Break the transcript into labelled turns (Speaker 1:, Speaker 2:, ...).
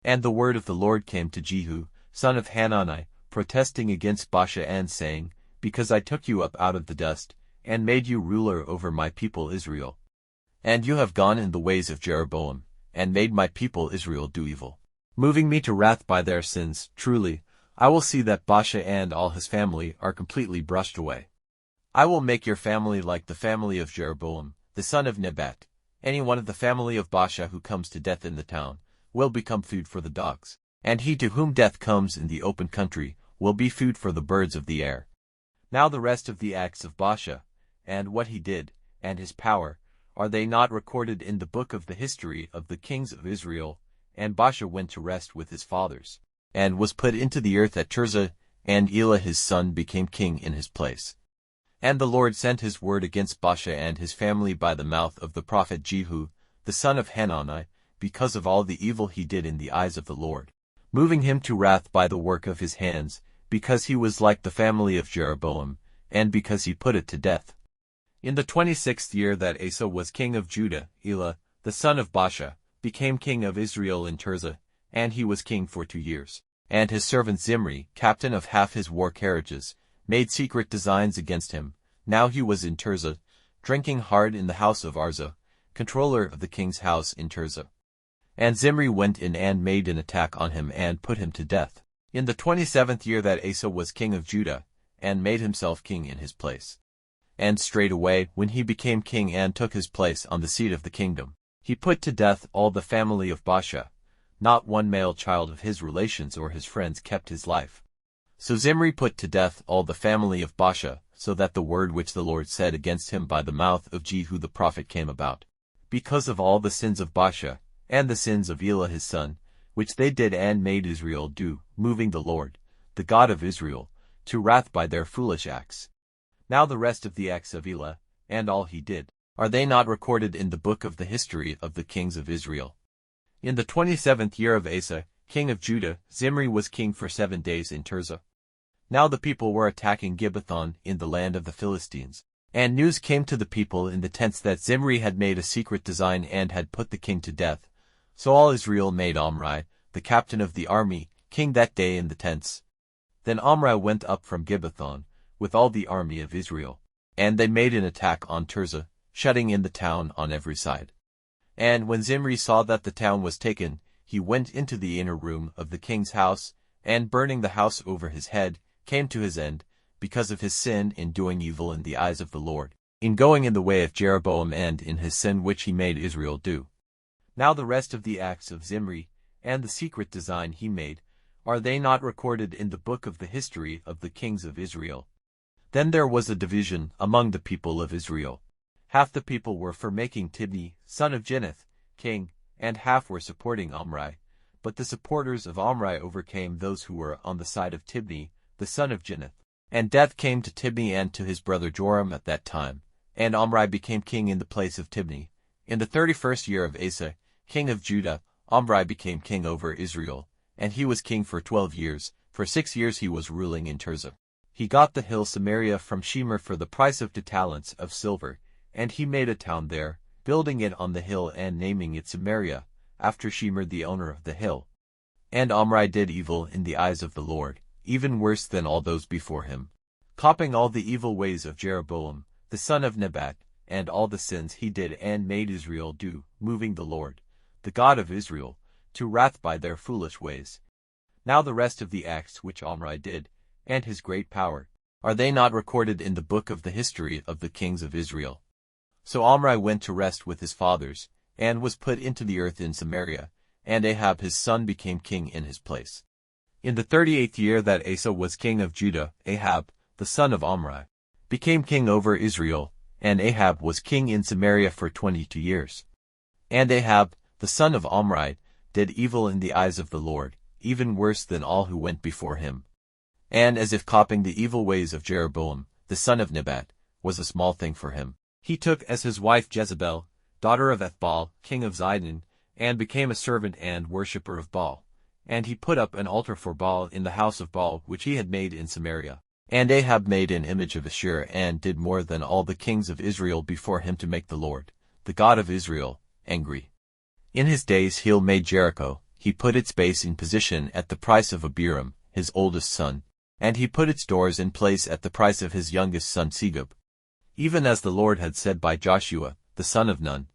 Speaker 1: And the word of the Lord came to Jehu, son of Hanani, protesting against Baasha and saying, Because I took you up out of the dust, and made you ruler over my people Israel. And you have gone in the ways of Jeroboam, and made my people Israel do evil, moving me to wrath by their sins. Truly, I will see that Baasha and all his family are completely brushed away. I will make your family like the family of Jeroboam, the son of Nebat. Any one of the family of Baasha who comes to death in the town will become food for the dogs, and he to whom death comes in the open country will be food for the birds of the air. Now the rest of the acts of Baasha, and what he did, and his power, are they not recorded in the book of the history of the kings of Israel? And Baasha went to rest with his fathers, and was put into the earth at Tirzah, and Elah his son became king in his place. And the Lord sent his word against Baasha and his family by the mouth of the prophet Jehu, the son of Hanani, because of all the evil he did in the eyes of the Lord, moving him to wrath by the work of his hands, because he was like the family of Jeroboam, and because he put it to death. In the 26th year that Asa was king of Judah, Elah, the son of Baasha, became king of Israel in Tirzah, and he was king for 2 years. And his servant Zimri, captain of half his war carriages, made secret designs against him. Now he was in Tirzah, drinking hard in the house of Arza, controller of the king's house in Tirzah. And Zimri went in and made an attack on him and put him to death, in the 27th year that Asa was king of Judah, and made himself king in his place. And straightway, when he became king and took his place on the seat of the kingdom, he put to death all the family of Baasha. Not one male child of his relations or his friends kept his life. So Zimri put to death all the family of Baasha, so that the word which the Lord said against him by the mouth of Jehu the prophet came about, because of all the sins of Baasha, and the sins of Elah his son, which they did and made Israel do, moving the Lord, the God of Israel, to wrath by their foolish acts. Now the rest of the acts of Elah, and all he did, are they not recorded in the book of the history of the kings of Israel? In the 27th year of Asa, king of Judah, Zimri was king for 7 days in Tirzah. Now the people were attacking Gibbethon in the land of the Philistines, and news came to the people in the tents that Zimri had made a secret design and had put the king to death. So all Israel made Omri, the captain of the army, king that day in the tents. Then Omri went up from Gibbethon, with all the army of Israel, and they made an attack on Tirzah, shutting in the town on every side. And when Zimri saw that the town was taken, he went into the inner room of the king's house, and burning the house over his head, came to his end, because of his sin in doing evil in the eyes of the Lord, in going in the way of Jeroboam and in his sin which he made Israel do. Now the rest of the acts of Zimri, and the secret design he made, are they not recorded in the book of the history of the kings of Israel? Then there was a division among the people of Israel. Half the people were for making Tibni, son of Gineth, king, and half were supporting Omri. But the supporters of Omri overcame those who were on the side of Tibni, the son of Gineth. And death came to Tibni and to his brother Joram at that time, and Omri became king in the place of Tibni. In the 31st year of Asa, king of Judah, Omri became king over Israel, and he was king for 12 years. For 6 years he was ruling in Tirzah. He got the hill Samaria from Shemer for the price of 2 talents of silver, and he made a town there, building it on the hill and naming it Samaria, after Shemer the owner of the hill. And Omri did evil in the eyes of the Lord, even worse than all those before him, copying all the evil ways of Jeroboam, the son of Nebat, and all the sins he did and made Israel do, moving the Lord, the God of Israel, to wrath by their foolish ways. Now the rest of the acts which Omri did, and his great power, are they not recorded in the book of the history of the kings of Israel? So Omri went to rest with his fathers, and was put into the earth in Samaria, and Ahab his son became king in his place. In the 38th year that Asa was king of Judah, Ahab, the son of Omri, became king over Israel, and Ahab was king in Samaria for 22 years. And Ahab, the son of Omri, did evil in the eyes of the Lord, even worse than all who went before him. And as if copying the evil ways of Jeroboam, the son of Nebat, was a small thing for him, he took as his wife Jezebel, daughter of Ethbaal, king of Zidon, and became a servant and worshipper of Baal. And he put up an altar for Baal in the house of Baal which he had made in Samaria. And Ahab made an image of Asherah and did more than all the kings of Israel before him to make the Lord, the God of Israel, angry. In his days Hiel made Jericho, he put its base in position at the price of Abiram, his oldest son, and he put its doors in place at the price of his youngest son Segub, even as the Lord had said by Joshua, the son of Nun.